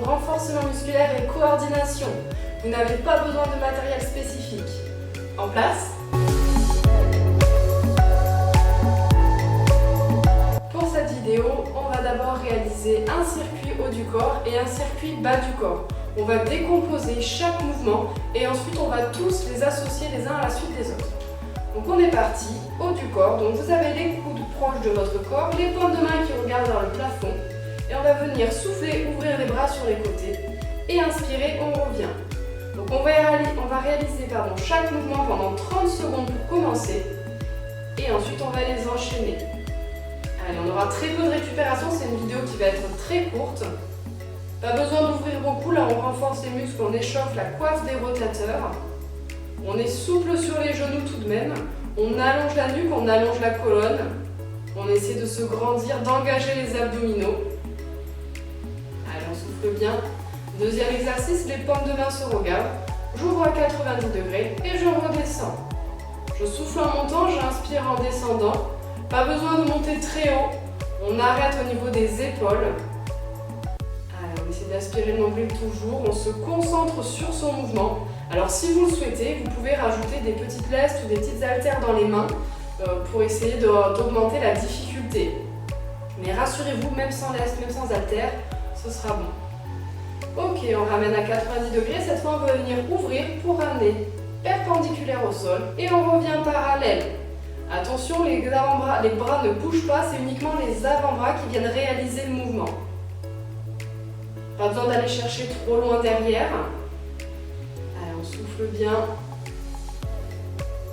renforcement musculaire et coordination. Vous n'avez pas besoin de matériel spécifique. En place. Pour cette vidéo, on va d'abord réaliser un circuit haut du corps et un circuit bas du corps. On va décomposer chaque mouvement et ensuite on va tous les associer les uns à la suite des autres. Donc on est parti, haut du corps, donc vous avez les coudes proches de votre corps, les pointes de main qui regardent vers le plafond et on va venir souffler, ouvrir les bras sur les côtés et inspirer, on revient. Donc on va réaliser chaque mouvement pendant 30 secondes pour commencer et ensuite on va les enchaîner. Allez, on aura très peu de récupération, c'est une vidéo qui va être très courte. Pas besoin d'ouvrir beaucoup, là on renforce les muscles, on échauffe la coiffe des rotateurs. On est souple sur les genoux tout de même. On allonge la nuque, on allonge la colonne. On essaie de se grandir, d'engager les abdominaux. Allez, on souffle bien. Deuxième exercice, les paumes de main se regardent. J'ouvre à 90 degrés et je redescends. Je souffle en montant, j'inspire en descendant. Pas besoin de monter très haut. On arrête au niveau des épaules. Allez, on essaie d'aspirer le nombril toujours. On se concentre sur son mouvement. Alors si vous le souhaitez, vous pouvez rajouter des petites lestes ou des petites haltères dans les mains pour essayer d'augmenter la difficulté. Mais rassurez-vous, même sans leste, même sans haltères, ce sera bon. Ok, on ramène à 90 degrés. Cette fois, on va venir ouvrir pour ramener perpendiculaire au sol et on revient parallèle. Attention, les bras ne bougent pas, c'est uniquement les avant-bras qui viennent réaliser le mouvement. Pas besoin d'aller chercher trop loin derrière. On souffle bien.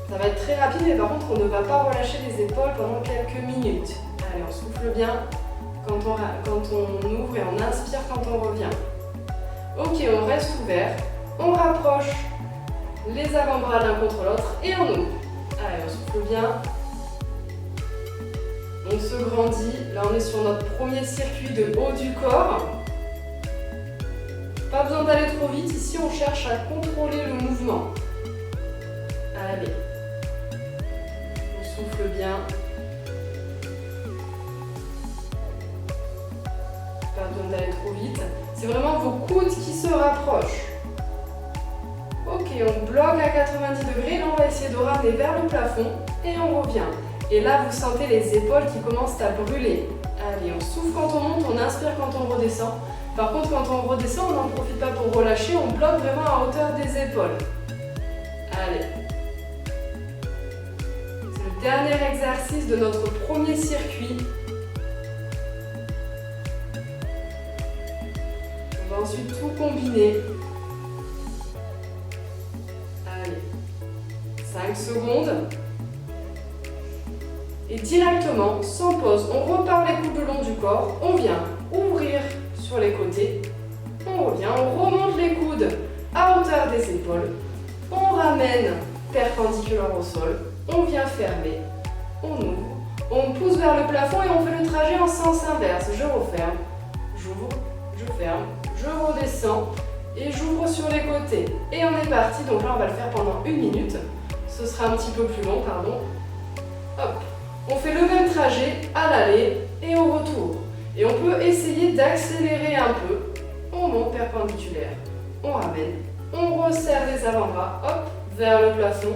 Ça va être très rapide, mais par contre, on ne va pas relâcher les épaules pendant quelques minutes. Allez, on souffle bien quand on ouvre et on inspire quand on revient. Ok, on reste ouvert. On rapproche les avant-bras l'un contre l'autre et on ouvre. Allez, on souffle bien. On se grandit. Là, on est sur notre premier circuit de haut du corps. Pas besoin d'aller trop vite, ici on cherche à contrôler le mouvement. Allez, on souffle bien. Pas besoin d'aller trop vite. C'est vraiment vos coudes qui se rapprochent. Ok, on bloque à 90 degrés, là on va essayer de ramener vers le plafond et on revient. Et là vous sentez les épaules qui commencent à brûler. Allez, on souffle quand on monte, on inspire quand on redescend. Par contre, quand on redescend, on n'en profite pas pour relâcher, on bloque vraiment à hauteur des épaules. Allez. C'est le dernier exercice de notre premier circuit. On va ensuite tout combiner. Allez. 5 secondes. Et directement, sans pause, on repart les coudes le long du corps, on vient ouvrir sur les côtés, on revient, on remonte les coudes à hauteur des épaules, on ramène perpendiculaire au sol, on vient fermer, on ouvre, on pousse vers le plafond et on fait le trajet en sens inverse. Je referme, j'ouvre, je ferme, je redescends et j'ouvre sur les côtés. Et on est parti, donc là on va le faire pendant 1 minute, ce sera un petit peu plus long, pardon. Hop, on fait le même trajet à l'aller et au retour. Et on peut essayer d'accélérer un peu. On monte perpendiculaire, on ramène, on resserre les avant-bras, hop, vers le plafond,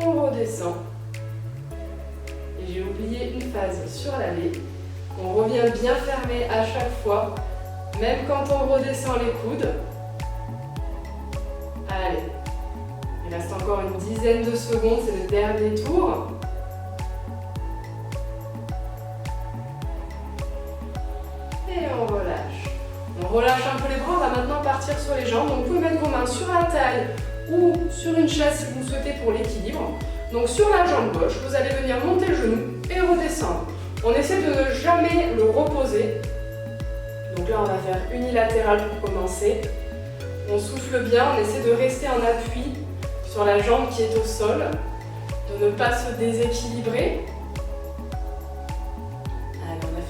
on redescend. Et j'ai oublié une phase sur l'allée. On revient bien fermé à chaque fois, même quand on redescend les coudes. Allez, il reste encore une dizaine de secondes, c'est le dernier tour. Et on relâche. On relâche un peu les bras, on va maintenant partir sur les jambes. Donc vous pouvez mettre vos mains sur la taille ou sur une chaise si vous souhaitez pour l'équilibre. Donc sur la jambe gauche, vous allez venir monter le genou et redescendre. On essaie de ne jamais le reposer. Donc là on va faire unilatéral pour commencer. On souffle bien, on essaie de rester en appui sur la jambe qui est au sol, de ne pas se déséquilibrer.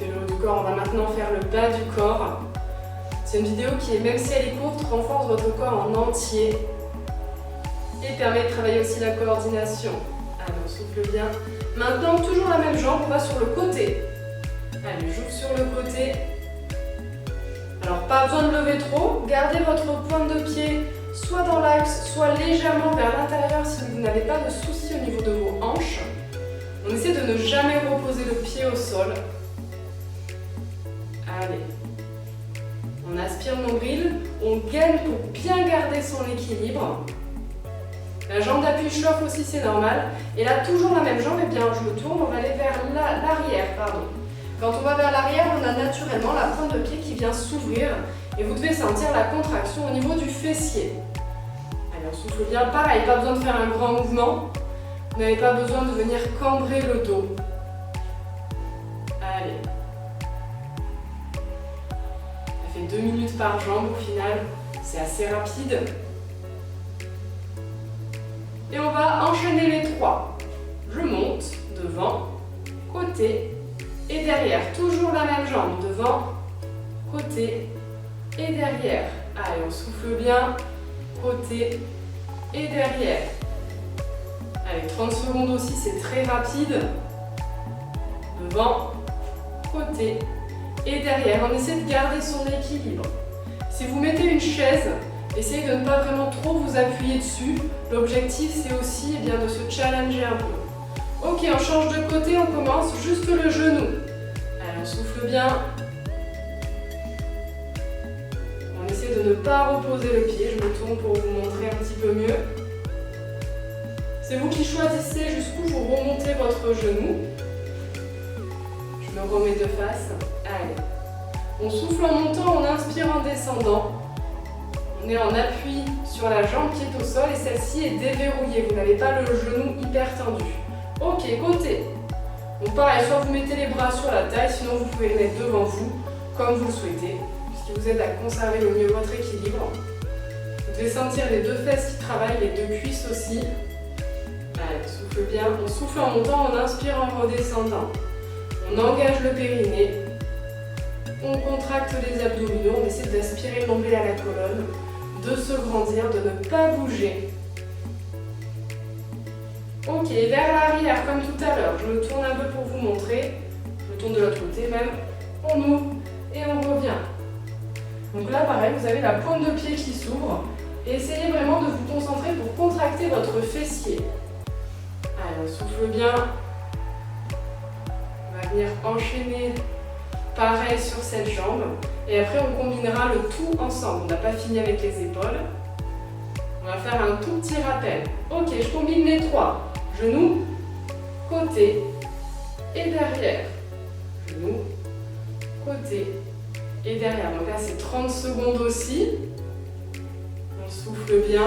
Le haut du corps, on va maintenant faire le bas du corps. C'est une vidéo qui, même si elle est courte, renforce votre corps en entier et permet de travailler aussi la coordination. Allez, on souffle bien. Maintenant, toujours la même jambe, on va sur le côté. Allez, j'ouvre sur le côté. Alors Alors pas besoin de lever trop, gardez votre pointe de pied soit dans l'axe, soit légèrement vers l'intérieur si vous n'avez pas de soucis au niveau de vos hanches. On essaie de ne jamais reposer le pied au sol. Allez. On aspire le nombril, on gaine pour bien garder son équilibre. La jambe d'appui chauffe aussi, c'est normal. Et là, toujours la même jambe, et bien je me tourne, on va aller vers l'arrière, pardon. Quand on va vers l'arrière, on a naturellement la pointe de pied qui vient s'ouvrir et vous devez sentir la contraction au niveau du fessier. Allez, on souffle bien, pareil, pas besoin de faire un grand mouvement. Vous n'avez pas besoin de venir cambrer le dos. Allez. Ça fait 2 minutes par jambe au final, c'est assez rapide. Et on va enchaîner les 3. Je monte, devant, côté et derrière. Toujours la même jambe, devant, côté et derrière. Allez, on souffle bien, côté et derrière. Allez, 30 secondes aussi, c'est très rapide. Devant, côté et derrière. On essaie de garder son équilibre. Si vous mettez une chaise, essayez de ne pas vraiment trop vous appuyer dessus. L'objectif, c'est aussi bien, de se challenger un peu. Ok, on change de côté, on commence juste le genou. Allez, on souffle bien. On essaie de ne pas reposer le pied. Je me tourne pour vous montrer un petit peu mieux. C'est vous qui choisissez jusqu'où vous remontez votre genou. Je me remets de face. Allez. On souffle en montant, on inspire en descendant. On est en appui sur la jambe qui est au sol et celle-ci est déverrouillée. Vous n'avez pas le genou hyper tendu. Ok, côté. Donc pareil, soit vous mettez les bras sur la taille, sinon vous pouvez les mettre devant vous, comme vous le souhaitez, ce qui vous aide à conserver le mieux votre équilibre. Vous devez sentir les 2 fesses qui travaillent, les 2 cuisses aussi. Allez, on souffle bien. On souffle en montant, on inspire en redescendant. On engage le périnée. On contracte les abdominaux, on essaie d'aspirer le nombril à la colonne, de se grandir, de ne pas bouger. Ok, vers l'arrière comme tout à l'heure. Je me tourne un peu pour vous montrer. Je me tourne de l'autre côté même. On ouvre et on revient. Donc là pareil, vous avez la pointe de pied qui s'ouvre. Et essayez vraiment de vous concentrer pour contracter votre fessier. Allez, on souffle bien. On va venir enchaîner pareil sur cette jambe. Et après, on combinera le tout ensemble. On n'a pas fini avec les épaules. On va faire un tout petit rappel. Ok, je combine les 3. Genou, côté et derrière. Genou, côté et derrière. Donc là, c'est 30 secondes aussi. On souffle bien.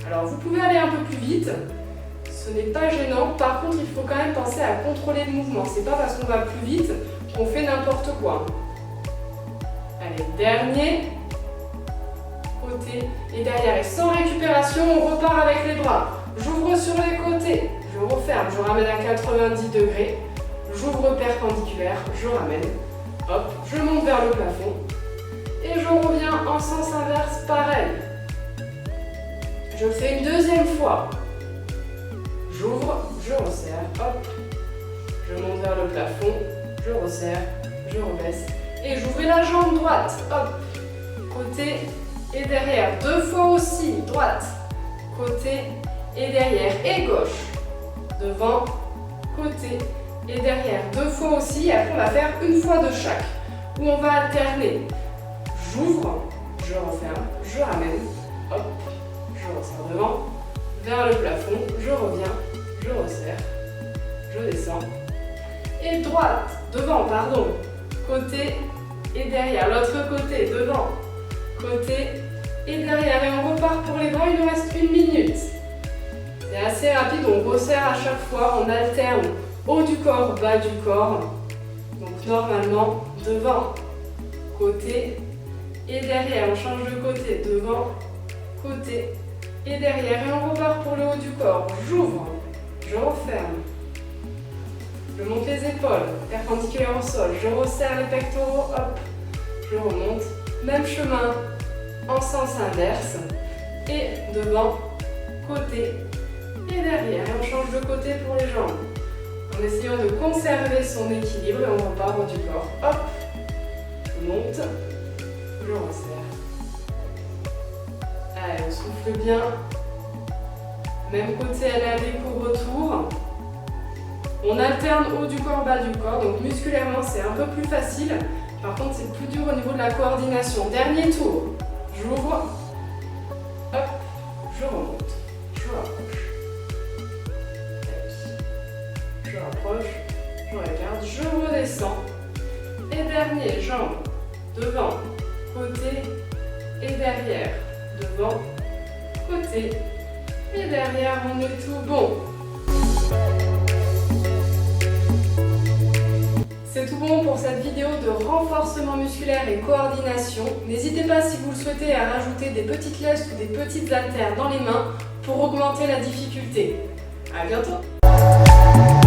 Alors, vous pouvez aller un peu plus vite. Ce n'est pas gênant. Par contre, il faut quand même penser à contrôler le mouvement. C'est pas parce qu'on va plus vite qu'on fait n'importe quoi. Allez, dernier. Côté et derrière. Et sans récupération, on repart avec les bras. J'ouvre sur les côtés. Je referme. Je ramène à 90 degrés. J'ouvre perpendiculaire. Je ramène. Hop, je monte vers le plafond. Et je reviens en sens inverse, pareil. Je fais une deuxième fois. J'ouvre, je resserre, hop. Je monte vers le plafond, je resserre, je rebaisse. Et j'ouvre la jambe droite, hop. Côté et derrière. 2 fois aussi, droite, côté et derrière. Et gauche, devant, côté et derrière. 2 fois aussi, et après on va faire une fois de chaque. Où on va alterner. J'ouvre, je referme, je ramène, hop. Je resserre devant, vers le plafond, je reviens, je resserre, je descends. Et droite, devant, pardon, côté et derrière. L'autre côté, devant, côté et derrière. Et on repart pour les bras, il nous reste 1 minute. C'est assez rapide, on resserre à chaque fois, on alterne haut du corps, bas du corps. Donc normalement, devant, côté et derrière. On change de côté, devant, côté et derrière. Et on repart pour le haut du corps. J'ouvre, je referme. Je monte les épaules, perpendiculaires au sol. Je resserre les pectoraux, hop. Je remonte. Même chemin, en sens inverse. Et devant, côté et derrière. Et on change de côté pour les jambes. En essayant de conserver son équilibre et on repart au haut du corps. Hop. monte, je resserre. Allez, on souffle bien. Même côté à l'aller qu'au retour. On alterne haut du corps, bas du corps, donc musculairement c'est un peu plus facile. Par contre c'est plus dur au niveau de la coordination. Dernier tour. J'ouvre. Hop, je remonte. Je rapproche. Je rapproche. Je regarde. Je redescends. Et dernier, jambe. Devant, côté et derrière. Devant, côté et derrière. On est tout bon. C'est tout bon pour cette vidéo de renforcement musculaire et coordination. N'hésitez pas, si vous le souhaitez, à rajouter des petites lestes ou des petites haltères dans les mains pour augmenter la difficulté. À bientôt!